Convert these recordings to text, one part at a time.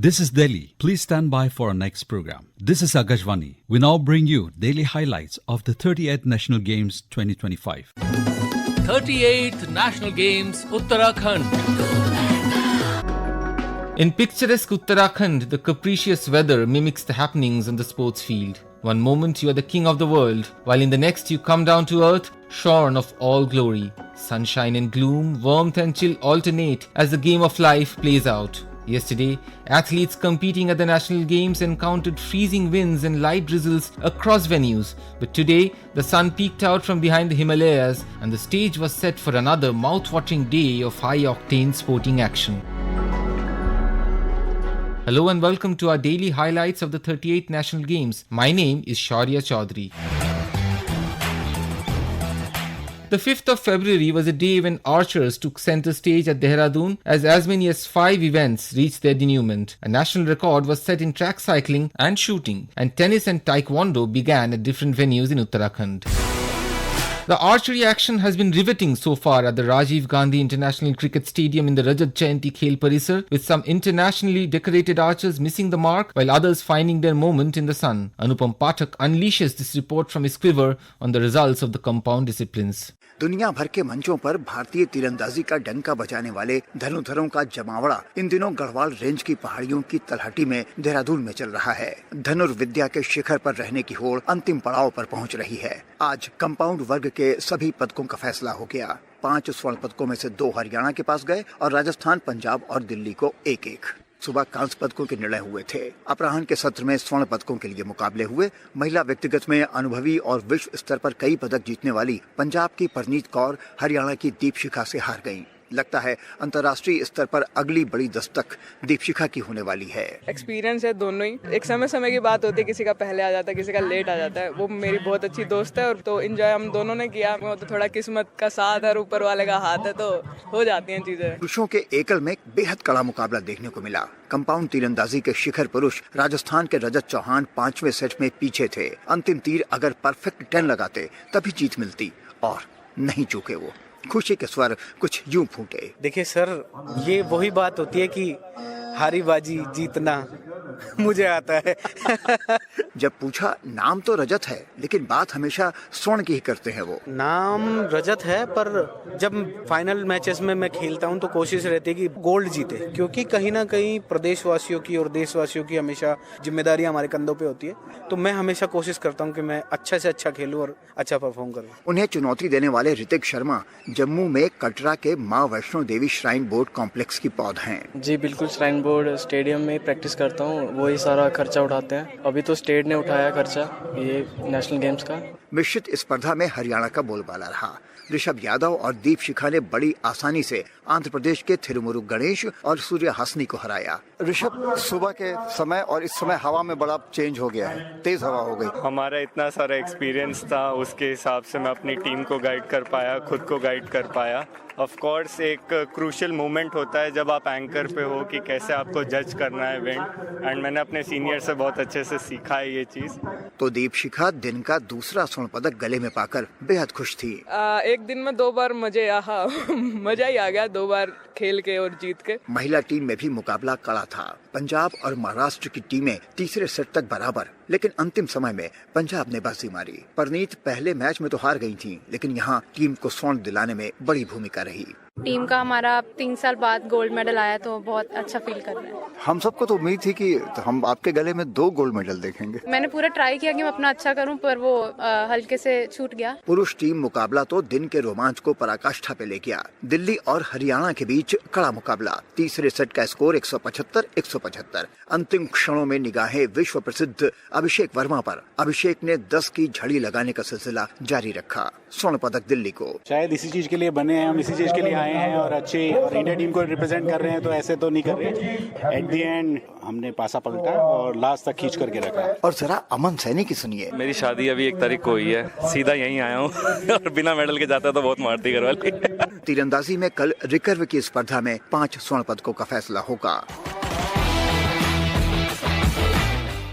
This is Delhi. Please stand by for our next program. This is Akashvani. We now bring you daily highlights of the 38th National Games 2025. 38th National Games, Uttarakhand. In picturesque Uttarakhand, the capricious weather mimics the happenings on the sports field. One moment you are the king of the world, while in the next you come down to earth, shorn of all glory. Sunshine and gloom, warmth and chill alternate as the game of life plays out. Yesterday, athletes competing at the National Games encountered freezing winds and light drizzles across venues. But today, the sun peeked out from behind the Himalayas and the stage was set for another mouth-watering day of high-octane sporting action. Hello and welcome to our daily highlights of the 38th National Games. My name is Shaurya Chaudhary. The 5th of February was a day when archers took center stage at Dehradun as many as 5 events reached their denouement. A national record was set in track cycling and shooting, and tennis and taekwondo began at different venues in Uttarakhand. The archery action has been riveting so far at the Rajiv Gandhi International Cricket Stadium in the Rajat Jayanti Khel Parisar, with some internationally decorated archers missing the mark while others finding their moment in the sun. Anupam Pathak unleashes this report from his quiver on the results of the compound disciplines. दुनिया भर के मंचों पर भारतीय तीरंदाजी का डंका बजाने वाले धनुधरों का जमावड़ा इन दिनों गढ़वाल रेंज की पहाड़ियों की तलहटी में देहरादून में चल रहा है। धनुर्विद्या के शिखर पर रहने की होड़ अंतिम पड़ाव पर पहुंच रही है। आज कंपाउंड वर्ग के सभी पदकों का फैसला हो गया। 5 स्वर्ण पदकों में से 2 हरियाणा के पास गए और राजस्थान, पंजाब और दिल्ली को एक-एक। सुबह कांस्य पदकों के निर्णय हुए थे। अपराह्न के सत्र में स्वर्ण पदकों के लिए मुकाबले हुए। महिला व्यक्तिगत में अनुभवी और विश्व स्तर पर कई पदक जीतने वाली पंजाब की परनीत कौर हरियाणा की दीपशिखा से हार गईं। लगता है अंतर्राष्ट्रीय स्तर पर अगली बड़ी दस्तक दीपशिखा की होने वाली है। एक्सपीरियंस है दोनों ही। एक समय की बात होती है, किसी का पहले आ जाता है, किसी का लेट आ जाता है। वो मेरी बहुत अच्छी दोस्त है और तो एंजॉय हम दोनों ने किया। वो तो थोड़ा किस्मत का साथ और ऊपर वाले का हाथ है, तो हो जाती हैं चीजें। पुरुषों के एकल में बेहद कड़ा मुकाबला देखने को मिला। कंपाउंड तीरंदाजी के शिखर पुरुष राजस्थान के रजत चौहान 5वें सेट में पीछे थे। अंतिम तीर अगर परफेक्ट 10 लगाते तभी जीत मिलती, और नहीं चूके वो। खुशी के स्वर कुछ यूं फूटे। देखिए सर, ये वही बात होती है कि हारी बाजी जीतना मुझे आता है। जब पूछा, नाम तो रजत है लेकिन बात हमेशा स्वर्ण की ही करते हैं वो। नाम रजत है, पर जब फाइनल मैचेस में मैं खेलता हूं तो कोशिश रहती है कि गोल्ड जीते, क्योंकि कहीं ना कहीं प्रदेशवासियों की और देशवासियों की हमेशा जिम्मेदारी हमारे कंधों पे होती है। तो मैं हमेशा कोशिश करता हूं कि मैं अच्छा से अच्छा खेलूं और अच्छा परफॉर्म करूं। उन्हें चुनौती देने वाले ऋतिक शर्मा जम्मू में कटरा के माँ Vaishno Devi shrine board complex की पौध हैं। जी बिल्कुल, श्राइन बोर्ड स्टेडियम में प्रैक्टिस करता हूँ, वही सारा खर्चा उठाते हैं। अभी तो स्टेट ने उठाया खर्चा ये नेशनल गेम्स का। मिश्रित स्पर्धा में हरियाणा का बोलबाला रहा। ऋषभ यादव और दीपशिखा ने बड़ी आसानी से आंध्र प्रदेश के थिरुमुरु गणेश और सूर्य हासनी को हराया। ऋषभ, सुबह के समय और इस समय हवा में बड़ा चेंज हो गया है, तेज हवा हो गई। हमारा इतना सारा एक्सपीरियंस था, उसके हिसाब से मैं अपनी टीम को गाइड कर पाया, खुद को गाइड कर पाया। ऑफ कोर्स एक क्रूशियल मोमेंट होता है जब आप एंकर पे हो कि कैसे आपको जज करना है विंड, एंड मैंने अपने सीनियर से बहुत अच्छे से सीखा है ये चीज़। तो दीपशिखा दिन का दूसरा स्वर्ण पदक गले में पाकर बेहद खुश थी। एक दिन में 2 बार मजा ही आ गया, 2 बार खेल के और जीत के। महिला टीम में भी मुकाबला कड़ा था। पंजाब और महाराष्ट्र की टीमें तीसरे सेट तक बराबर, लेकिन अंतिम समय में पंजाब ने बाजी मारी। परनीत पहले मैच में तो हार गई थी, लेकिन यहाँ टीम को स्वर्ण दिलाने में बड़ी भूमिका रही। टीम का हमारा 3 साल बाद गोल्ड मेडल आया तो बहुत अच्छा फील कर रहे हैं। हम सबको तो उम्मीद थी कि हम आपके गले में 2 गोल्ड मेडल देखेंगे। मैंने पूरा ट्राई किया कि मैं अपना अच्छा करूं, पर वो हल्के से छूट गया। पुरुष टीम मुकाबला तो दिन के रोमांच को पराकाष्ठा पे ले गया। दिल्ली और हरियाणा के बीच कड़ा मुकाबला। तीसरे सेट का स्कोर 175-175। अंतिम क्षणों में निगाहें विश्व प्रसिद्ध अभिषेक वर्मा पर। अभिषेक ने 10 की झड़ी लगाने का सिलसिला जारी रखा। स्वर्ण पदक दिल्ली को। शायद इसी चीज के लिए बने हैं हम, इसी चीज के लिए आए हैं और अच्छे और इंडिया टीम को रिप्रेजेंट कर रहे हैं, तो ऐसे तो नहीं कर रहे। एट द एंड हमने पासा पलटा और लास्ट तक खींच करके रखा। और जरा अमन सैनी की सुनिए। मेरी शादी अभी 1 तारीख को हुई है, सीधा यहीं आया हूँ और बिना मेडल के जाता तो बहुत मारती घर वाली। तीरंदाजी में कल रिकर्व की स्पर्धा में 5 स्वर्ण पदकों का फैसला होगा।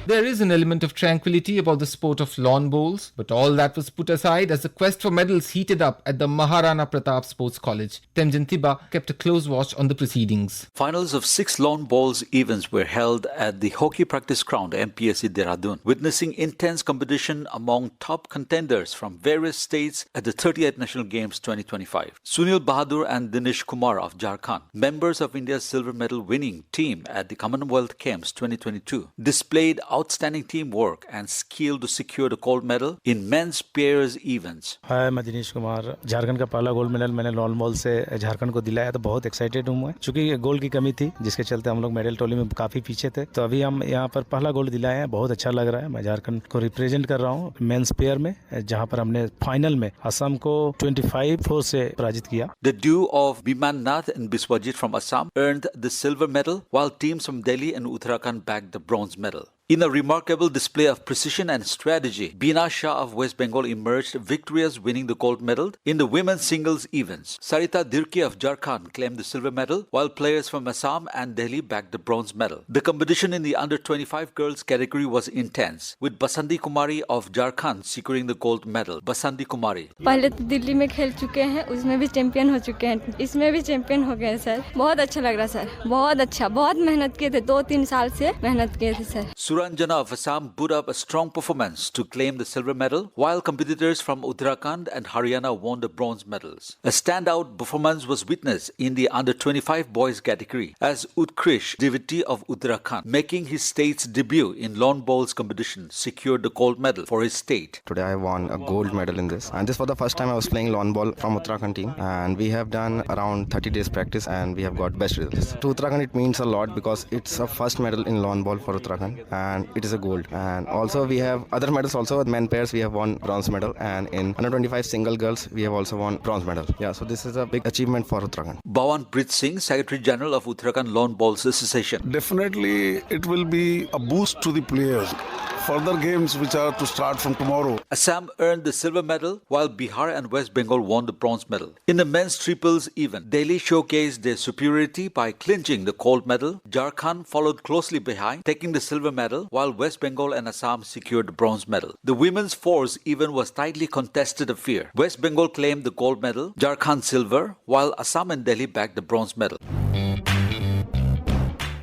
There is an element of tranquility about the sport of lawn bowls, but all that was put aside as the quest for medals heated up at the Maharana Pratap Sports College. Temjan Tiba kept a close watch on the proceedings. Finals of 6 lawn bowls events were held at the Hockey Practice Ground MPSC Dehradun, witnessing intense competition among top contenders from various states at the 38th National Games 2025. Sunil Bahadur and Dinesh Kumar of Jharkhand, members of India's silver medal winning team at the Commonwealth Games 2022, displayed outstanding teamwork and skill to secure the gold medal in men's pairs events. हाय, मैं दिनेश कुमार। झारखंड का पहला gold medal मैंने lawn ball से झारखंड को दिलाया, तो बहुत excited हूँ मैं, क्योंकि गोल्ड की कमी थी जिसके चलते हम लोग मेडल टोली में काफी पीछे थे। तो अभी हम यहाँ पर पहला गोल्ड दिलाए हैं, बहुत अच्छा लग रहा है। मैं झारखंड को रिप्रेजेंट कर रहा हूँ मेंस पेयर में, जहाँ पर हमने फाइनल में असम को 25-4 से पराजित किया। The duo of Biman Nath and Biswajit from Assam earned the silver medal, while teams from Delhi and Uttarakhand bagged the bronze medal. In a remarkable display of precision and strategy, Beena Shah of West Bengal emerged victorious, winning the gold medal in the women's singles events. Sarita Dirki of Jharkhand claimed the silver medal, while players from Assam and Delhi bagged the bronze medal. The competition in the under-25 girls category was intense, with Basanti Kumari of Jharkhand securing the gold medal. Basanti Kumari. पहले तो दिल्ली में खेल चुके हैं, उसमें भी champion हो चुके हैं, इसमें भी चैंपियन हो गए सर। बहुत अच्छा लग रहा सर, बहुत अच्छा, बहुत मेहनत किए थे, 2-3 साल से मेहनत किए थे sir. Suranjana of Assam put up a strong performance to claim the silver medal, while competitors from Uttarakhand and Haryana won the bronze medals. A standout performance was witnessed in the under-25 boys category as Utkrish Diviti of Uttarakhand, making his state's debut in lawn bowls competition, secured the gold medal for his state. Today I won a gold medal in this, and this was the first time I was playing lawn ball from Uttarakhand team, and we have done around 30 days practice and we have got best results. To Uttarakhand it means a lot because it's a first medal in lawn ball for Uttarakhand, and it is a gold. And also we have other medals also. With men pairs we have won bronze medal, and in under 25 single girls we have also won bronze medal. Yeah, so this is a big achievement for Uttarakhand. Bhawan Prit Singh, Secretary General of Uttarakhand Lawn Bowls Association. Definitely it will be a boost to the players. Further games which are to start from tomorrow. Assam earned the silver medal, while Bihar and West Bengal won the bronze medal. In the men's triples event, Delhi showcased their superiority by clinching the gold medal. Jharkhand followed closely behind, taking the silver medal, while West Bengal and Assam secured the bronze medal. The women's fours event was tightly contested affair. West Bengal claimed the gold medal, Jharkhand silver, while Assam and Delhi bagged the bronze medal.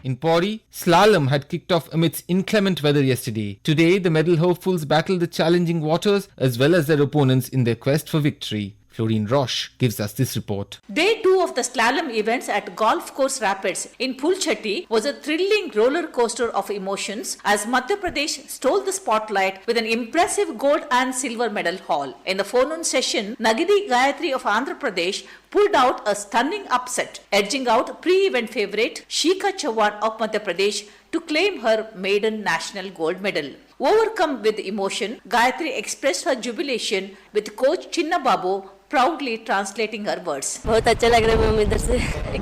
In Pauri, slalom had kicked off amidst inclement weather yesterday. Today, the medal hopefuls battled the challenging waters as well as their opponents in their quest for victory. Florine Roche gives us this report. Day 2 of the slalom events at Golf Course Rapids in Pulchatti was a thrilling roller coaster of emotions as Madhya Pradesh stole the spotlight with an impressive gold and silver medal haul. In the forenoon session, Nagidi Gayatri of Andhra Pradesh pulled out a stunning upset, edging out pre-event favourite Shikha Chauhan of Madhya Pradesh to claim her maiden national gold medal. Overcome with emotion, Gayatri expressed her jubilation with coach Chinna Babu proudly translating her words. बहुत अच्छा लग रहा है ma'am इधर से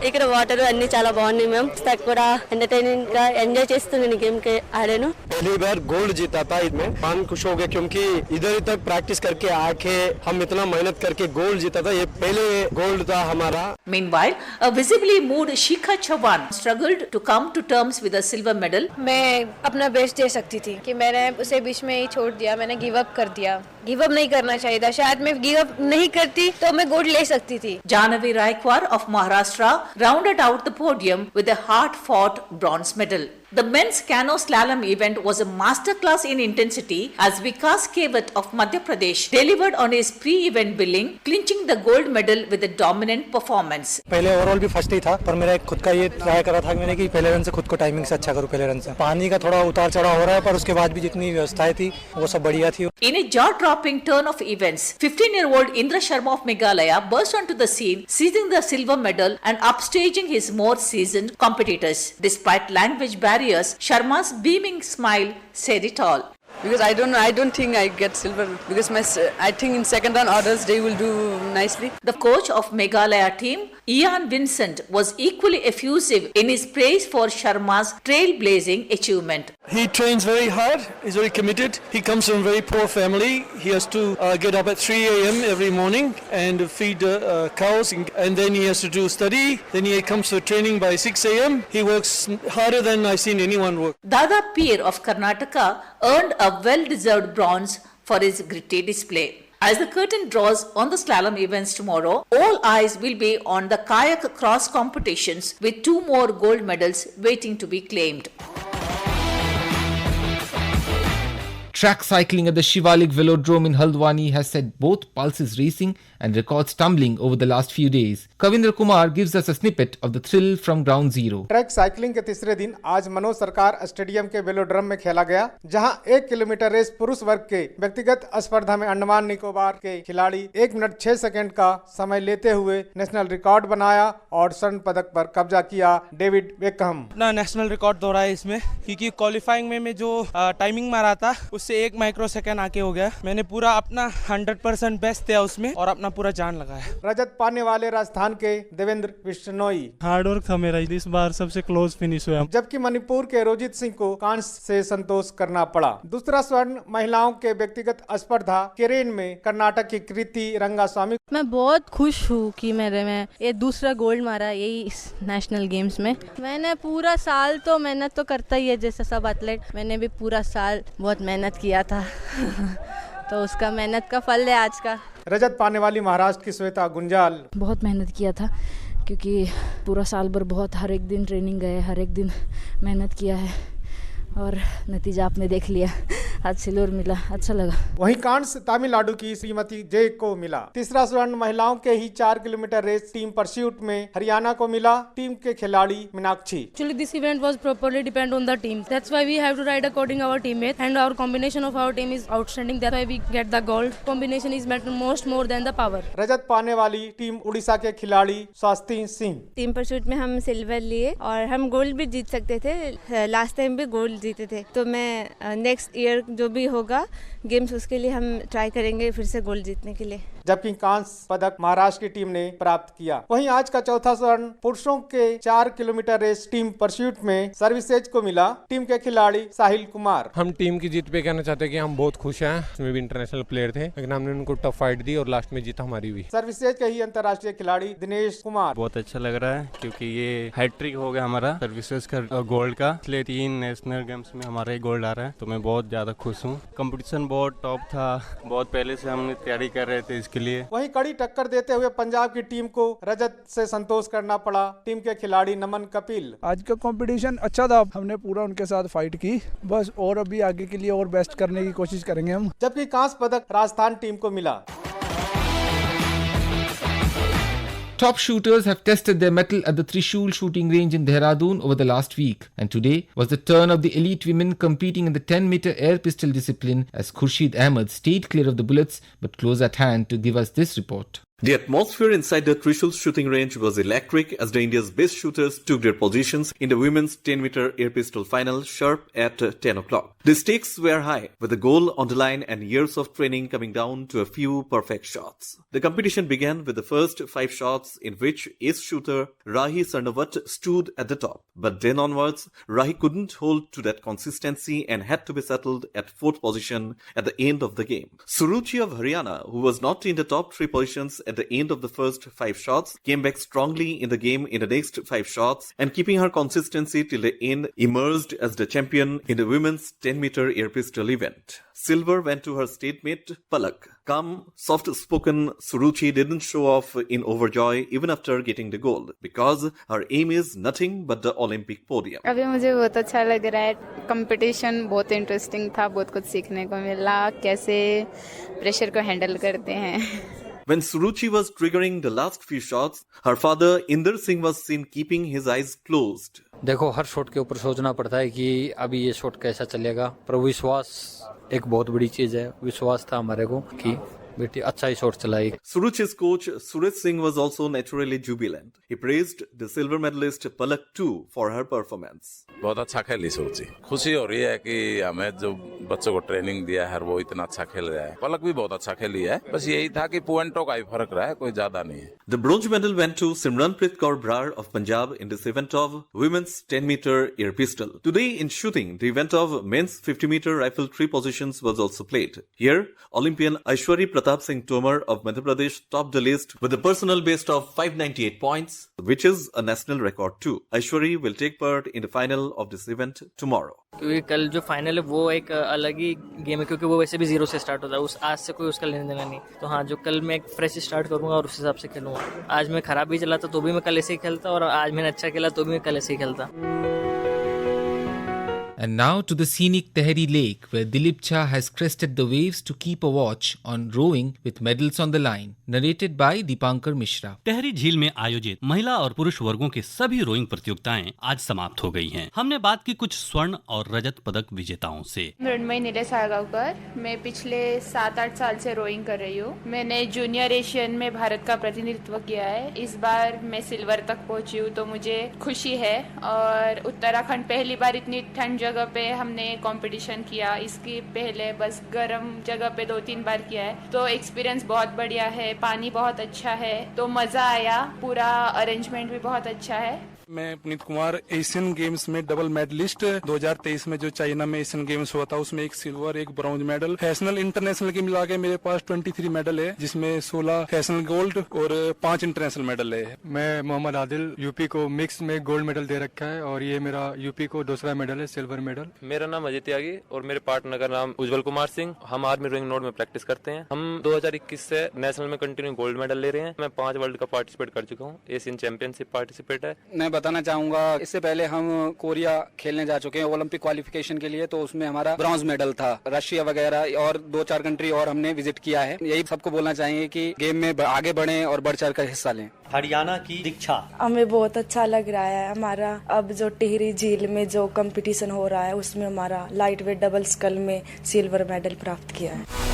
ఇక్కడ water అన్ని చాలా బాగున్నాయి मैम तक కూడా ఎంటర్టైనింగ్ గా ఎంజాయ్ చేస్తున్నాను गेम के आड़ेनु पहली बार गोल्ड जीता था इसमें मन खुश हो गया क्योंकि इधर तक प्रैक्टिस करके आके हम इतना मेहनत करके गोल्ड जीता था ये पहले गोल्ड था हमारा. Meanwhile, a visibly moved Shikha Chauhan struggled to come to terms with a silver medal. मैं अपना बेस्ट दे सकती थी कि मैंने उसे बीच में ही छोड़ दिया, मैंने गिव अप कर दिया. गिव अप नहीं करना चाहिए था, शायद मैं गिव अप नहीं करती तो मैं गोल्ड ले सकती थी. Jahnavi Raikwar of Maharashtra rounded out the podium with a hard-fought bronze medal. The men's canoe slalom event was a masterclass in intensity as Vikas Kewat of Madhya Pradesh delivered on his pre-event billing, clinching the gold medal with a dominant performance. पहले overall भी first ही था, पर मेरा खुद का ये try करा था मैंने कि पहले रन से खुद को टाइमिंग से अच्छा करूं. पहले रन से पानी का थोड़ा उतार चढ़ाव हो रहा है, पर उसके बाद भी जितनी व्यवस्थाएं थी वो सब बढ़िया थी. In a jaw-dropping turn of events, 15-year-old Indra Sharma of Meghalaya burst onto the scene, seizing the silver medal and upstaging his more seasoned competitors. Despite language barriers, Sharma's beaming smile said it all. Because I don't think I get silver because I think in second run others they will do nicely. The coach of Meghalaya team, Ian Vincent, was equally effusive in his praise for Sharma's trailblazing achievement. He trains very hard. He's very committed. He comes from a very poor family. He has to get up at 3 a.m. every morning and feed cows, and then he has to do study. Then he comes for training by 6 a.m. He works harder than I've seen anyone work. Dada Peer of Karnataka earned a well-deserved bronze for his gritty display. As the curtain draws on the slalom events tomorrow, all eyes will be on the kayak cross competitions with 2 more gold medals waiting to be claimed. Track cycling at the Shivalik Velodrome in Haldwani has set both pulses racing and records tumbling over the last few days. Kavindra Kumar gives us a snippet of the thrill from ground zero. Track cycling के तीसरे दिन आज मनोज सरकार stadium के velodrome में खेला गया, जहां 1 किलोमीटर रेस पुरुष वर्ग के व्यक्तिगत स्पर्धा में अंडमान निकोबार के खिलाड़ी 1 मिनट 6 सेकंड का समय लेते हुए नेशनल रिकॉर्ड बनाया और स्वर्ण पदक पर कब्जा किया डेविड बेकहम। अपना नेशनल रिकॉर्ड तोड़ा है इसमें, क्योंकि क्वालिफाइंग में मैं जो टाइमिंग मारा था उससे 1 माइक्रो सेकंड आगे हो गया। मैंने पूरा अपना 100% बेस्ट दिया उसमें और अपना पूरा जान लगाया। रजत पाने वाले राजस्थान के देवेंद्र बिश्नोई। हार्ड वर्क था मेरा, इस बार सबसे क्लोज फिनिश हुआ। जबकि मणिपुर के रोजित सिंह को कांस्य से संतोष करना पड़ा। दूसरा स्वर्ण महिलाओं के व्यक्तिगत स्पर्धा केरेन में कर्नाटक की कृति रंगास्वामी। मैं बहुत खुश हूँ कि मेरे में ये दूसरा गोल्ड मारा यही इस नेशनल गेम्स में। मैंने पूरा साल तो मेहनत तो करता ही है जैसे सब एथलीट, मैंने भी पूरा साल बहुत मेहनत किया था तो उसका मेहनत का फल है आज का। रजत पाने वाली महाराष्ट्र की श्वेता गुंजाल। बहुत मेहनत किया था क्योंकि पूरा साल भर बहुत हर एक दिन ट्रेनिंग गए, हर एक दिन मेहनत किया है और नतीजा आपने देख लिया, आज सिल्वर मिला, अच्छा लगा। वहीं कांस्य तमिलनाडु की श्रीमती जय को मिला। तीसरा स्वर्ण महिलाओं के ही 4 किलोमीटर रेस टीम परस्यूट में हरियाणा को मिला, टीम के खिलाड़ी Meenakshi. Actually this event was properly depend on the team. That's why we have to ride according our teammates and our combination of our team is outstanding. That's why we get the gold. Combination is matter most more than the power. रजत पाने वाली team Orissa के खिलाड़ी Swati Singh. Team pursuit में हम silver लिए और हम gold भी जीत सकते थे, लास्ट टाइम भी गोल्ड जीते थे, तो मैं नेक्स्ट ईयर जो भी होगा गेम्स उसके लिए हम ट्राई करेंगे फिर से गोल्ड जीतने के लिए। जबकि कांस्य पदक महाराष्ट्र की टीम ने प्राप्त किया। वहीं आज का चौथा स्वर्ण पुरुषों के 4 किलोमीटर रेस टीम परस्यूट में सर्विसेज को मिला, टीम के खिलाड़ी साहिल कुमार। हम टीम की जीत पे कहना चाहते हैं कि हम बहुत खुश हैं, इसमें भी इंटरनेशनल प्लेयर थे लेकिन हमने उनको टफ फाइट दी और लास्ट में जीत हमारी हुई। सर्विसेज के ही अंतर्राष्ट्रीय खिलाड़ी दिनेश कुमार। बहुत अच्छा लग रहा है क्योंकि ये हैट्रिक हो गया हमारा सर्विसेज का गोल्ड का, इसलिए 3 नेशनल गेम्स में हमारा गोल्ड आ रहा है, तो मैं बहुत ज्यादा खुश हूँ। कंपटीशन बहुत टॉप था, बहुत पहले से हम तैयारी कर रहे थे इसके लिए। वहीं कड़ी टक्कर देते हुए पंजाब की टीम को रजत से संतोष करना पड़ा, टीम के खिलाड़ी नमन कपिल। आज का कंपटीशन अच्छा था, हमने पूरा उनके साथ फाइट की, बस और अभी आगे के लिए और बेस्ट करने की कोशिश करेंगे हम। जबकि कांस्य पदक राजस्थान टीम को मिला। Top shooters have tested their mettle at the Trishul shooting range in Dehradun over the last week, and today was the turn of the elite women competing in the 10-meter air pistol discipline as Khurshid Ahmed stayed clear of the bullets but close at hand to give us this report. The atmosphere inside the Trishul shooting range was electric as the India's best shooters took their positions in the women's 10-meter air pistol final sharp at 10 o'clock. The stakes were high, with the goal on the line and years of training coming down to a few perfect shots. The competition began with the first 5 shots in which ace shooter Rahi Sarnavat stood at the top. But then onwards, Rahi couldn't hold to that consistency and had to be settled at 4th position at the end of the game. Suruchi of Haryana, who was not in the top 3 positions at the end of the first 5 shots, came back strongly in the game in the next 5 shots and keeping her consistency till the end emerged as the champion in the women's 10-meter air pistol event. Silver went to her statemate Palak. Calm, soft-spoken Suruchi didn't show off in overjoy even after getting the gold because her aim is nothing but the Olympic podium. अभी मुझे बहुत अच्छा लग रहा है, competition बहुत interesting था, बहुत कुछ सीखने को मिला, कैसे प्रेशर को हैंडल करते हैं। When Suruchi was triggering the last few shots, her father Inder Singh was seen keeping his eyes closed. देखो हर शॉट के ऊपर सोचना पड़ता है कि अभी ये शॉट कैसा चलेगा, पर विश्वास एक बहुत बड़ी चीज है। विश्वास था हमारे को कि बेटी अच्छा ही शॉट चलाई। Suruchi's coach Suraj Singh was also naturally jubilant. He praised the silver medalist Palak too for her performance. बहुत अच्छा खेली सुरुचि, खुशी हो रही है कि हमें जो बच्चों को ट्रेनिंग दिया है वो इतना अच्छा खेल रहा है। पलक भी बहुत अच्छा खेली है, बस यही था कि पॉइंटों का ही फर्क रहा है, कोई ज्यादा नहीं है। The bronze medal went to Simranpreet Kaur Brar of Punjab in this event of women's 10-meter air pistol. Today in shooting, the event of men's 50-meter rifle 3 positions was also played. Here, Olympian Aishwarya Pratap Singh Tomar of Madhya Pradesh topped the list with a personal best of 598 points, which is a national record too. Aishwarya will take part in the final of this event tomorrow. क्योंकि कल जो final है वो एक अलग ही game है, क्योंकि वो वैसे भी 0 से स्टार्ट होता है, उस आज से कोई उसका लेने देना नहीं। तो हाँ, जो कल मैं एक फ्रेश स्टार्ट करूंगा और उस हिसाब से खेलूंगा। आज मैं खराब भी चला था तो भी मैं कल ऐसे ही खेलता, और आज मैंने अच्छा खेला तो भी मैं कल ऐसे ही खेलता। And now to the scenic Tehri Lake, where Dilip Jha has crested the waves to keep a watch on rowing with medals on the line. Narrated by Deepankar Mishra. Tehri झील में आयोजित महिला और पुरुष वर्गों के सभी रोइंग प्रतियोगिताएं आज समाप्त हो गई हैं। हमने बात की कुछ स्वर्ण और रजत पदक विजेताओं से। मृण्मयी नीलेश साळगावकर, मैं पिछले 7-8 साल से रोइंग कर रही हूँ। मैंने जूनियर एशियन में भारत का प्रतिनिधित्व किया है। इस बार मैं सिल्वर तक पहुँची हूँ तो मुझे खुशी है। और उत्तराखंड पहली बार इतनी ठंड जगह पे हमने कंपटीशन किया, इसके पहले बस गर्म जगह पे 2-3 बार किया है, तो एक्सपीरियंस बहुत बढ़िया है। पानी बहुत अच्छा है तो मजा आया, पूरा अरेंजमेंट भी बहुत अच्छा है। मैं पुनीत कुमार, एशियन गेम्स में डबल मेडलिस्ट। 2023 में जो चाइना में एशियन गेम्स हुआ था उसमें एक सिल्वर एक ब्रॉन्ज मेडल, नेशनल इंटरनेशनल के मिला के मेरे पास 23 मेडल है, जिसमें 16 नेशनल गोल्ड और 5 इंटरनेशनल मेडल है। मैं मोहम्मद आदिल, यूपी को मिक्स में गोल्ड मेडल दे रखा है और ये मेरा यूपी को दूसरा मेडल है, सिल्वर मेडल। मेरा नाम अजय त्यागी और मेरे पार्टनर का नाम उज्जवल कुमार सिंह। हम आर्मी रोइंग नोड में प्रैक्टिस करते हैं। हम 2021 से नेशनल में कंटिन्यू गोल्ड मेडल ले रहे हैं। मैं 5 वर्ल्ड कप पार्टिसिपेट कर चुका हूँ, एशियन चैंपियनशिप पार्टिसिपेट है। मैं बताना चाहूंगा, इससे पहले हम कोरिया खेलने जा चुके हैं ओलंपिक क्वालिफिकेशन के लिए, तो उसमें हमारा ब्रॉन्ज मेडल था। रशिया वगैरह और 2-4 कंट्री और हमने विजिट किया है। यही सबको बोलना चाहिए कि गेम में आगे बढ़ें और बढ़ चढ़ कर हिस्सा लें। हरियाणा की दीक्षा, हमें बहुत अच्छा लग रहा है। हमारा अब जो टिहरी झील में जो कंपटीशन हो रहा है उसमें हमारा लाइट वेट डबल स्कल में सिल्वर मेडल प्राप्त किया है।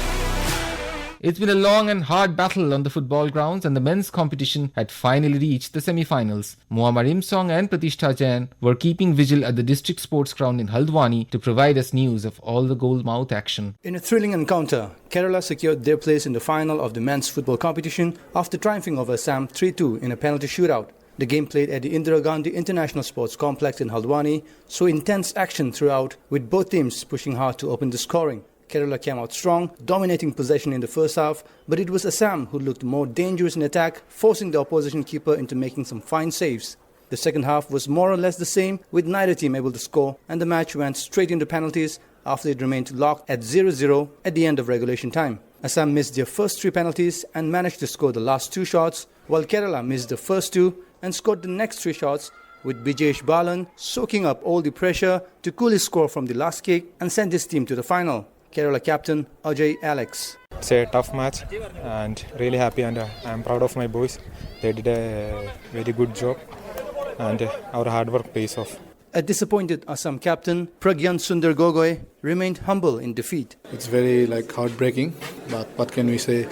It's been a long and hard battle on the football grounds, and the men's competition had finally reached the semi-finals. Muammar Imsong and Pratishtha Jain were keeping vigil at the district sports ground in Haldwani to provide us news of all the goal-mouth action. In a thrilling encounter, Kerala secured their place in the final of the men's football competition after triumphing over Assam 3-2 in a penalty shootout. The game played at the Indira Gandhi International Sports Complex in Haldwani saw intense action throughout, with both teams pushing hard to open the scoring. Kerala came out strong, dominating possession in the first half, but it was Assam who looked more dangerous in attack, forcing the opposition keeper into making some fine saves. The second half was more or less the same, with neither team able to score, and the match went straight into penalties after it remained locked at 0-0 at the end of regulation time. Assam missed their first 3 penalties and managed to score the last 2 shots, while Kerala missed the first 2 and scored the next 3 shots, with Bijesh Balan soaking up all the pressure to cool his score from the last kick and send his team to the final. Kerala captain Ajay Alex. It's a tough match and really happy, and I'm proud of my boys. They did a very good job and our hard work pays off. A disappointed Assam captain Pragyan Sundar Gogoi remained humble in defeat. It's very heartbreaking, but what can we say?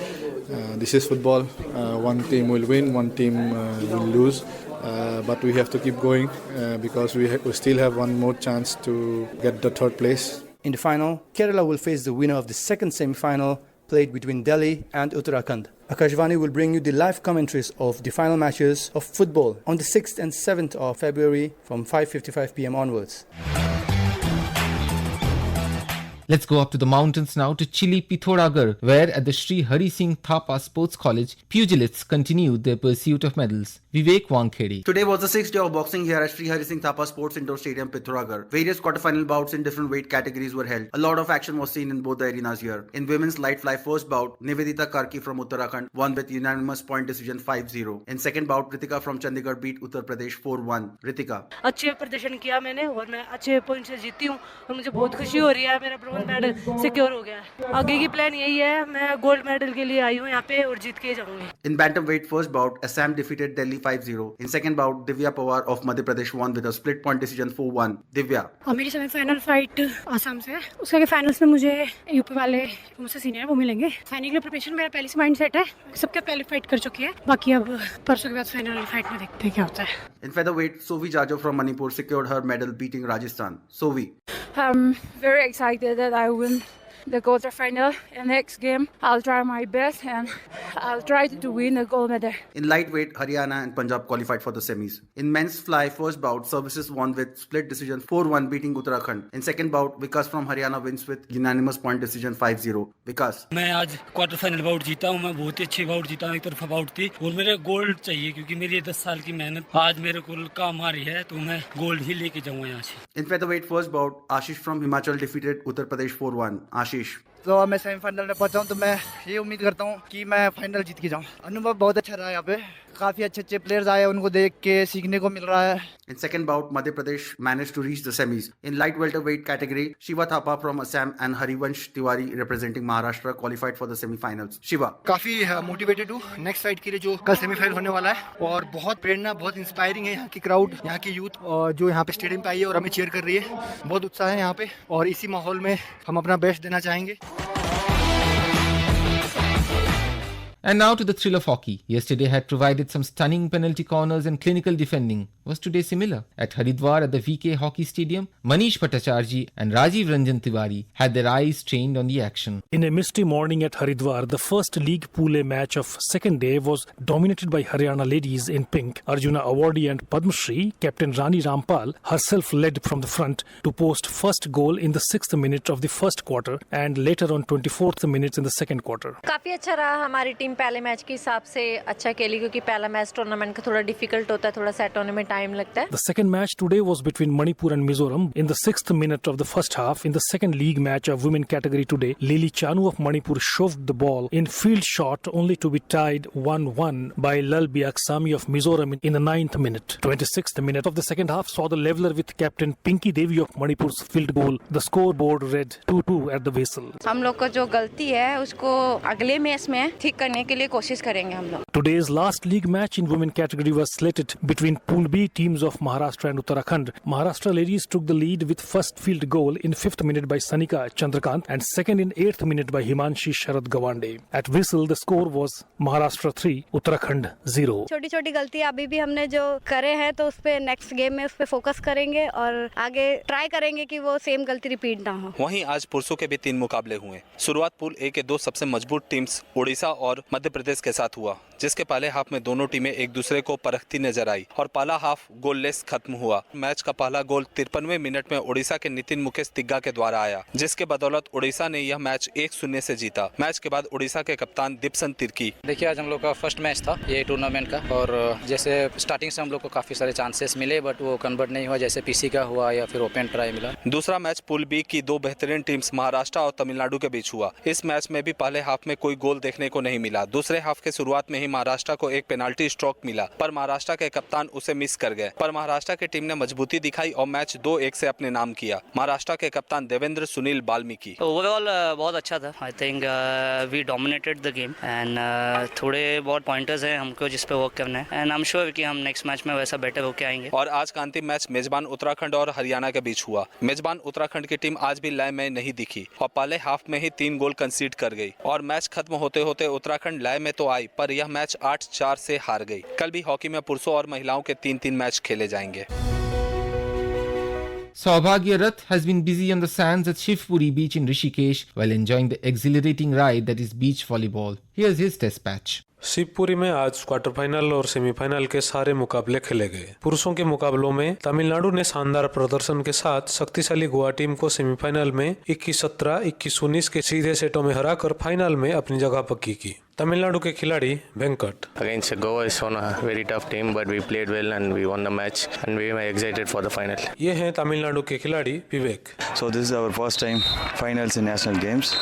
This is football. One team will win, one team will lose. But we have to keep going because we still have one more chance to get the 3rd place. In the final, Kerala will face the winner of the second semi-final played between Delhi and Uttarakhand. Akashvani will bring you the live commentaries of the final matches of football on the 6th and 7th of February from 5:55 p.m. onwards. Let's go up to the mountains now to chilly Pithoragarh, where at the Sri Hari Singh Thapa Sports College, pugilists continued their pursuit of medals. Vivek Wankhede. Today was the 6th day of boxing here at Sri Hari Singh Thapa Sports Indoor Stadium, Pithoragarh. Various quarterfinal bouts in different weight categories were held. A lot of action was seen in both the arenas here. In women's light fly first bout, Nivedita Karki from Uttarakhand won with unanimous point decision 5-0. In second bout, Ritika from Chandigarh beat Uttar Pradesh 4-1. Ritika. अच्छे प्रदर्शन किया मैंने और मैं अच्छे point से जीती हूँ और मुझे बहुत खुशी हो रही है। मेरा गोल्ड मेडल सिक्योर हो गया है। आगे की प्लान यही है, मैं गोल्ड मेडल के लिए आई हूँ यहाँ पे और जीत के जाऊंगी। In bantamweight first bout, Assam defeated Delhi 5-0. In second bout, Divya Pawar of Madhya Pradesh won with a split point decision 4-1. Divya. और मेरी सेमीफाइनल फाइट आसाम से है, उसके आगे फाइनल्स में मुझे यूपी वाले मुझसे सीनियर वो मिलेंगे। फाइनल के लिए प्रिपरेशन मेरा पहले से माइंड सेट है, सबके पहले फाइट कर चुकी है, बाकी अब परसों के बाद फाइनल फाइट में देखते हैं क्या होता है। In featherweight, Sovi Jajo from Manipur secured her medal beating Rajasthan. Sovi. I'm very excited that I win the quarter final. In next game, I'll try my best and I'll try to win a gold medal. In lightweight, Haryana and Punjab qualified for the semis. In men's fly first bout, Services won with split decision 4-1 beating Uttarakhand. In second bout, Vikas from Haryana wins with unanimous point decision 5-0. Vikas. मैं आज quarter final bought जीता हूँ, मैं बहुत ही अच्छी bought जीता हूँ, एक तरफा बाउट थी और मेरे गोल्ड चाहिए क्योंकि मेरी 10 साल की मेहनत आज मेरे को काम आ रही है, तो मैं गोल्ड ही लेके जाऊँगा यहाँ से। In featherweight first bout, Ashish from Himachal defeated Uttar Pradesh 4-1. Ashish. तो मैं सेमीफाइनल में पहुंचा हूं, तो मैं ये उम्मीद करता हूं कि मैं फाइनल जीत के जाऊं। अनुभव बहुत अच्छा रहा यहाँ पे, काफी अच्छे प्लेयर्स आए, उनको देख के सीखने को मिल रहा है। In second bout, Madhya Pradesh managed to reach the semis. In light welterweight category, Shiva Thapa from Assam and Harivansh Tiwari representing Maharashtra qualified for the semi-finals. Shiva. काफी मोटिवेटेड हूँ नेक्स्ट फाइट के लिए जो कल semifinal होने वाला है, और बहुत प्रेरणा, बहुत इंस्पायरिंग है यहाँ की क्राउड, यहाँ की यूथ जो यहाँ पे स्टेडियम पे आई है और हमें चीयर कर रही है। बहुत उत्साह है यहाँ पे और इसी माहौल में हम अपना बेस्ट देना चाहेंगे। And now to the thrill of hockey. Yesterday had provided some stunning penalty corners and clinical defending. Was today similar? At Haridwar at the VK Hockey Stadium, Manish Bhattacharjee and Rajiv Ranjan Tiwari had their eyes trained on the action. In a misty morning at Haridwar, the first League Pool A match of second day was dominated by Haryana ladies in pink. Arjuna awardee and Padma Shri, Captain Rani Rampal, herself led from the front to post first goal in the 6th minute of the first quarter and later on 24th minute in the second quarter. काफी अच्छा रहा, हमारी team पहले match के हिसाब से अच्छा खेली क्योंकि पहला मैच टूर्नामेंट का थोड़ा डिफिकल्ट होता है, थोड़ा सेट होने में टाइम लगता है. The second match today was between Manipur and Mizoram. In the 6th minute of the first half, in the second league match of women category today, Lili Chanu of Manipur shoved the ball in field shot only to be tied 1-1 by Lal Biaksami of Mizoram in the 9th minute. 26th minute of the second half saw the leveler with Captain Pinky Devi of Manipur's field goal. The scoreboard read 2-2 at the whistle. हम लोग को जो गलती है उसको अगले match में ठीक करने के लिए कोशिश करेंगे हम लोग. Today's last league match in women category was slated between Pool B teams of Maharashtra and Uttarakhand. Maharashtra ladies took the lead with first field goal in 5th minute by Sanika Chandrakant and second in 8th minute by Himanshi Sharad Gawande. At whistle, the score was Maharashtra 3, Uttarakhand 0. छोटी छोटी गलती अभी भी हमने जो करे हैं तो उस पे नेक्स्ट गेम में उस पे फोकस करेंगे और आगे ट्राई करेंगे कि वो सेम गलती रिपीट ना हो. वहीं आज पुरुषों के भी 3 मुकाबले हुए. शुरुआत पूल ए के 2 सबसे मजबूत टीम्स ओडिशा और मध्य प्रदेश के साथ हुआ, जिसके पहले हाफ में दोनों टीमें एक दूसरे को परखती नजर आई और पहला हाफ गोललेस खत्म हुआ. मैच का पहला गोल 53वें मिनट में ओडिशा के नितिन मुकेश तिग्गा के द्वारा आया, जिसके बदौलत ओडिशा ने यह मैच 1-0 से जीता. मैच के बाद ओडिशा के कप्तान दीपसन तिर्की. देखिए, आज हम लोग का फर्स्ट मैच था ये टूर्नामेंट का और जैसे स्टार्टिंग से हम लोग को काफी सारे चांसेस मिले बट वो कन्वर्ट नहीं हुआ, जैसे पीसी का हुआ या फिर ओपन ट्राई मिला. दूसरा मैच पूल बी की 2 बेहतरीन टीम्स महाराष्ट्र और तमिलनाडु के बीच हुआ. इस मैच में भी पहले हाफ में कोई गोल देखने को नहीं मिला. दूसरे हाफ के शुरुआत में ही महाराष्ट्र को एक पेनाल्टी स्ट्रोक मिला, पर महाराष्ट्र के कप्तान उसे मिस कर गए. पर महाराष्ट्र की टीम ने मजबूती दिखाई और मैच 2-1 से अपने नाम किया. महाराष्ट्र के कप्तान देवेंद्र सुनील बाल्मीकि. ओवरऑल बहुत अच्छा था. I think we dominated the game and थोड़े बहुत पॉइंटर्स हैं हमको जिस पे वर्क करना है एंड आई एम श्योर कि हम नेक्स्ट मैच में वैसा बेटर होके आएंगे. और आज का अंतिम मैच मेजबान उत्तराखंड और हरियाणा के बीच हुआ. मेजबान उत्तराखंड की टीम आज भी लय में नहीं दिखी और पहले हाफ में ही 3 गोल कंसीड कर गई और मैच खत्म होते होते उत्तराखंड लय में तो आई, पर यह मैच 8-4 से हार गई. कल भी हॉकी में पुरुषों और महिलाओं के 3-3 मैच खेले जाएंगे. Saubhagya Rath has been busy on the sands at Shivpuri beach in Rishikesh while enjoying the exhilarating ride that is beach volleyball. Here's his dispatch. Shivpuri में आज क्वार्टर फाइनल और सेमीफाइनल के सारे मुकाबले खेले गए. पुरुषों के मुकाबलों में तमिलनाडु ने शानदार प्रदर्शन के साथ शक्तिशाली गोवा टीम को सेमीफाइनल में 21-17, 21-19 के सीधे सेटों में हराकर फाइनल में अपनी जगह पक्की की. तमिलनाडु के खिलाड़ी Venkat. Against Goa is on a very tough team, but we played well and we won the match and we were excited for the final. ये हैं तमिलनाडु के खिलाड़ी विवेक. So this is our first time finals in national games.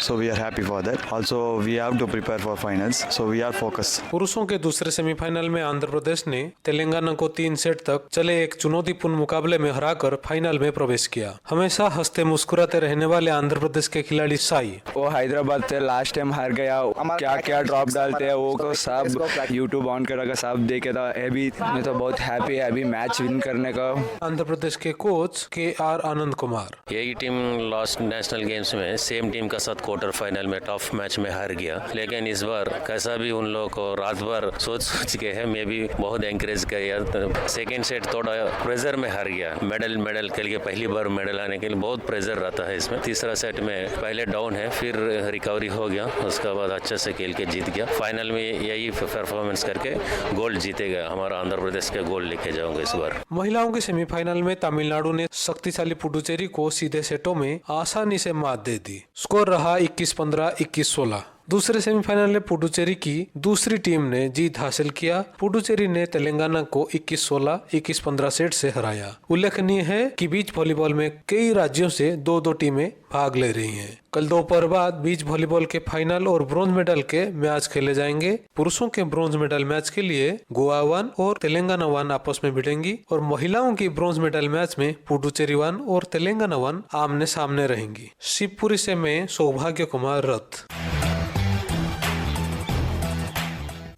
so we are happy for that. Also, we have to prepare for finals, so we are focused. पुरुषों के दूसरे semifinal में आंध्र प्रदेश ने तेलंगाना को 3 सेट तक चले एक चुनौतीपूर्ण मुकाबले में हराकर फाइनल में प्रवेश किया। हमेशा हंसते मुस्कुराते रहने वाले आंध्र प्रदेश के खिलाड़ी साई, वो हैदराबाद से लास्ट टाइम हार गया, क्या क्या ड्रॉप डालते हैं वो सब यूट्यूब ऑन कर सब देखे था। अभी मैं तो बहुत हैप्पी है अभी मैच विन करने का। आंध्र प्रदेश के कोच KR आनंद कुमार, यही टीम लास्ट नेशनल गेम्स में सेम टीम का साथ क्वार्टर फाइनल में टफ मैच में हार गया, लेकिन इस बार कैसा भी उन लोगों को रात भर सोच के है, मैं भी बहुत एंकरेज किया। सेकेंड सेट थोड़ा प्रेशर में हार गया, मेडल के लिए पहली बार मेडल आने के लिए बहुत प्रेशर रहता है इसमें। तीसरा सेट में पहले डाउन है, फिर रिकवरी हो गया, उसके बाद अच्छे से खेल के जीत गया। फाइनल में यही परफॉर्मेंस करके गोल्ड जीतेगा, हमारा आंध्र प्रदेश के गोल्ड लेके जाऊंगा इस बार। महिलाओं के सेमीफाइनल में तमिलनाडु ने शक्तिशाली पुडुचेरी को सीधे सेटों में आसानी से मात दे दी। स्कोर रहा 21-15, 21-16। दूसरे सेमीफाइनल में पुडुचेरी की दूसरी टीम ने जीत हासिल किया। पुडुचेरी ने तेलंगाना को 21-16, 21-15 सेट से हराया। उल्लेखनीय है कि बीच वॉलीबॉल में कई राज्यों से 2-2 टीमें भाग ले रही हैं। कल दोपहर बाद बीच वॉलीबॉल के फाइनल और ब्रॉन्ज मेडल के मैच खेले जाएंगे। पुरुषों के ब्रॉन्ज मेडल मैच के लिए गोवा 1 और तेलंगाना 1 आपस में भिड़ेंगी और महिलाओं की ब्रॉन्ज मेडल मैच में पुडुचेरी 1 और तेलंगाना 1 आमने सामने रहेंगी। शिवपुरी से मैं सौभाग्य कुमार रथ।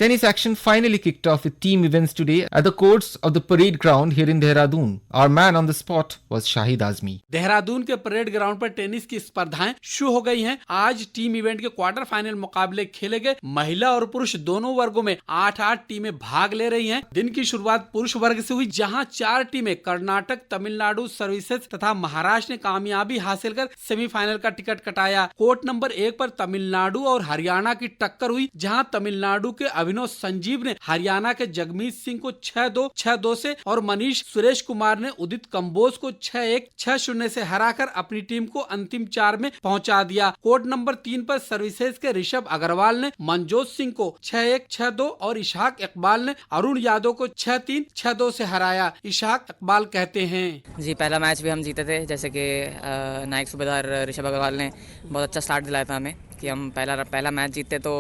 Tennis action finally kicked off with team events today at the courts of the parade ground here in Dehradun. Our man on the spot was Shahid Azmi. Dehradun के परेड ग्राउंड पर टेनिस की स्पर्धाएं शुरू हो गई हैं। आज टीम इवेंट के quarter final मुकाबले खेले गए। महिला और पुरुष दोनों वर्गों में 8-8 टीमें भाग ले रही हैं। दिन की शुरुआत पुरुष वर्ग से हुई, जहां 4 टीमें कर्नाटक, तमिलनाडु सर्विसेज तथा महाराष्ट्र ने कामयाबी हासिल कर सेमीफाइनल का टिकट कटाया। कोर्ट नंबर 1 पर तमिलनाडु और हरियाणा की टक्कर हुई, जहां तमिलनाडु के अभिनव संजीव ने हरियाणा के जगमीत सिंह को 6-2, 6-2 से और मनीष सुरेश कुमार ने उदित कंबोज को 6-1, 6-0 से हराकर अपनी टीम को अंतिम 4 में पहुंचा दिया। कोर्ट नंबर 3 पर सर्विसेज के ऋषभ अग्रवाल ने मनजोत सिंह को 6-1, 6-2 और इशाक इकबाल ने अरुण यादव को 6-3, 6-2 से हराया। इशाक इकबाल कहते हैं, जी पहला मैच भी हम जीते थे, जैसे कि नायक सूबेदार ऋषभ अग्रवाल ने बहुत अच्छा स्टार्ट दिलाया था हमें कि हम पहला मैच जीतते तो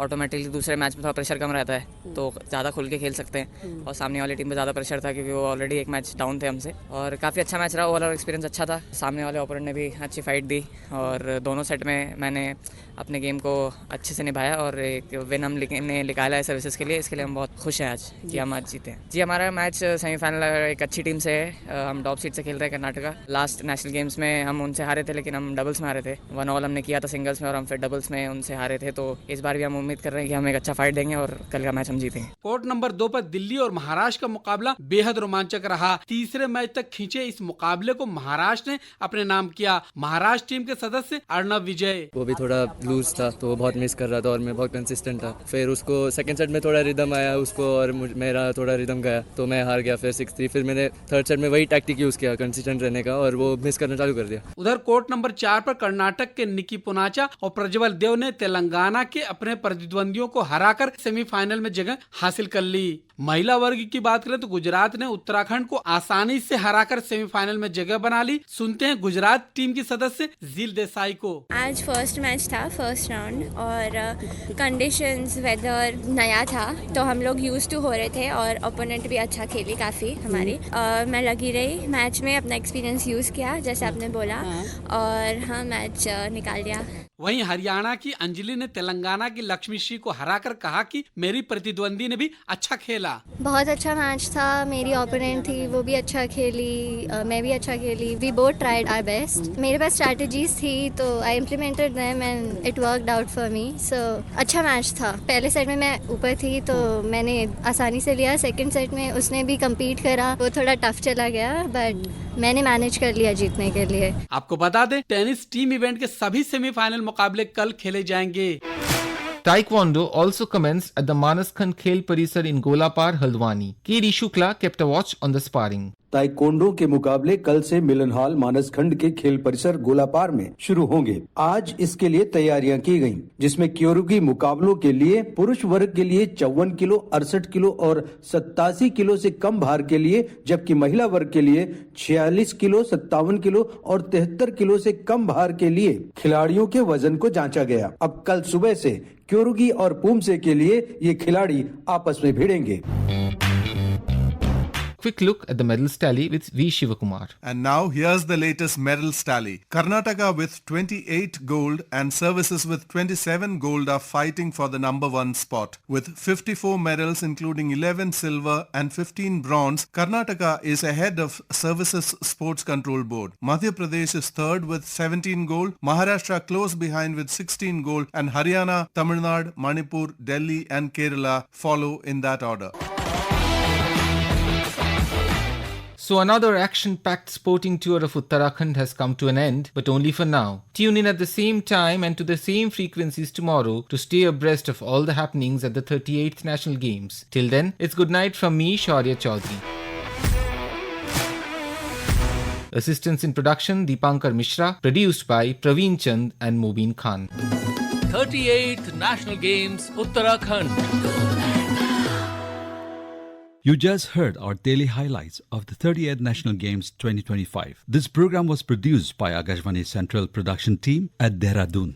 ऑटोमेटिकली दूसरे मैच में थोड़ा प्रेशर कम रहता है, तो ज़्यादा खुल के खेल सकते हैं। और सामने वाली टीम पे ज़्यादा प्रेशर था क्योंकि वो ऑलरेडी एक मैच डाउन थे हमसे, और काफ़ी अच्छा मैच रहा। ओवरऑल एक्सपीरियंस अच्छा था। सामने वाले ओपोनेंट ने भी अच्छी फाइट दी और दोनों सेट में मैंने अपने गेम को अच्छे से निभाया और एक विन हम निकाला है सर्विसेज के लिए। इसके लिए हम बहुत खुश हैं आज कि हम आज जीते हैं। जी हमारा मैच सेमीफाइनल एक अच्छी टीम से है। हम टॉप सीट से खेल रहे हैं कर्नाटका। लास्ट नेशनल गेम्स में हम उनसे हारे थे, लेकिन हम डबल्स में हारे थे। 1-1 हमने किया था सिंगल्स में और हम फिर डबल्स में उनसे हारे थे। तो इस बार भी हम उम्मीद कर रहे हैं कि हम एक अच्छा फाइट देंगे और कल का मैच हम जीतेंगे। कोर्ट नंबर 2 पर दिल्ली और महाराष्ट्र का मुकाबला बेहद रोमांचक रहा। तीसरे मैच तक खींचे इस मुकाबले को महाराष्ट्र ने अपने नाम किया। महाराष्ट्र टीम के सदस्य अर्णव विजय, वो भी थोड़ा लूज था तो वो बहुत मिस कर रहा था और मैं बहुत कंसिस्टेंट था। फिर उसको सेकंड सेट में थोड़ा रिदम आया उसको और मेरा थोड़ा रिदम गया तो मैं हार गया। फिर 6-3। फिर मैंने थर्ड सेट में वही टैक्टिक यूज किया कंसिस्टेंट रहने का और वो मिस करना चालू कर दिया। उधर कोर्ट नंबर 4 पर कर्नाटक के निकी पुनाचा और प्रज्वल देव ने तेलंगाना के अपने प्रतिद्वंदियों को हराकर सेमीफाइनल में जगह हासिल कर ली। महिला वर्ग की बात करें तो गुजरात ने उत्तराखंड को आसानी से हराकर सेमीफाइनल में जगह बना ली। सुनते हैं गुजरात टीम की सदस्य झील देसाई को। आज फर्स्ट मैच था, फर्स्ट राउंड, और कंडीशंस वेदर नया था तो हम लोग यूज टू हो रहे थे और ओपोनेंट भी अच्छा खेली काफ़ी हमारी। मैं लगी रही मैच में, अपना एक्सपीरियंस यूज़ किया जैसे आपने बोला और हाँ मैच निकाल दिया। वहीं हरियाणा की अंजलि ने तेलंगाना की लक्ष्मी श्री को हराकर कहा कि मेरी प्रतिद्वंदी ने भी अच्छा खेला। बहुत अच्छा मैच था। मेरी ओपोनेंट थी, वो भी अच्छा खेली, मैं भी अच्छा खेली। We both tried our best. मेरे पास स्ट्रैटेजीज थी तो I implemented them and it worked out for me. So अच्छा मैच था। पहले सेट में मैं ऊपर थी तो मैंने आसानी से लिया। सेकंड सेट में उसने भी कम्पीट करा, वो थोड़ा टफ चला गया बट मैंने मैनेज कर लिया जीतने के लिए। आपको बता दें टेनिस टीम इवेंट के सभी सेमीफाइनल मुकाबले कल खेले जाएंगे। Taekwondo also commenced at the Manaskhand Khel Parisar in Golapar, Haldwani. K.D. Shukla kept a watch on the sparring. Taekwondo के मुकाबले कल से मिलन हॉल मानस खंड के खेल परिसर गोलापार में शुरू होंगे। आज इसके लिए तैयारियां की गयी, जिसमें क्योरुगी मुकाबलों के लिए पुरुष वर्ग के लिए 54 किलो, 68 किलो और 87 किलो से कम भार के लिए, जबकि महिला वर्ग के लिए 46 किलो, 57 किलो और 73 किलो से कम भार के लिए खिलाड़ियों के वजन को जांचा गया। अब कल सुबह से क्योरुगी और पुमसे के लिए ये खिलाड़ी आपस में भिड़ेंगे। Quick look at the medals tally with V. Shivakumar. And now here's the latest medals tally. Karnataka with 28 gold and services with 27 gold are fighting for the number 1 spot. With 54 medals including 11 silver and 15 bronze, Karnataka is ahead of Services Sports Control Board. Madhya Pradesh is third with 17 gold, Maharashtra close behind with 16 gold, and Haryana, Tamil Nadu, Manipur, Delhi and Kerala follow in that order. So another action-packed sporting tour of Uttarakhand has come to an end, but only for now. Tune in at the same time and to the same frequencies tomorrow to stay abreast of all the happenings at the 38th National Games. Till then, it's good night from me, Shaurya Chaudhary. Assistance in production, Deepankar Mishra. Produced by Praveen Chand and Mobeen Khan. 38th National Games, Uttarakhand. You just heard our daily highlights of the 38th National Games 2025. This program was produced by Akashvani Central Production Team at Dehradun.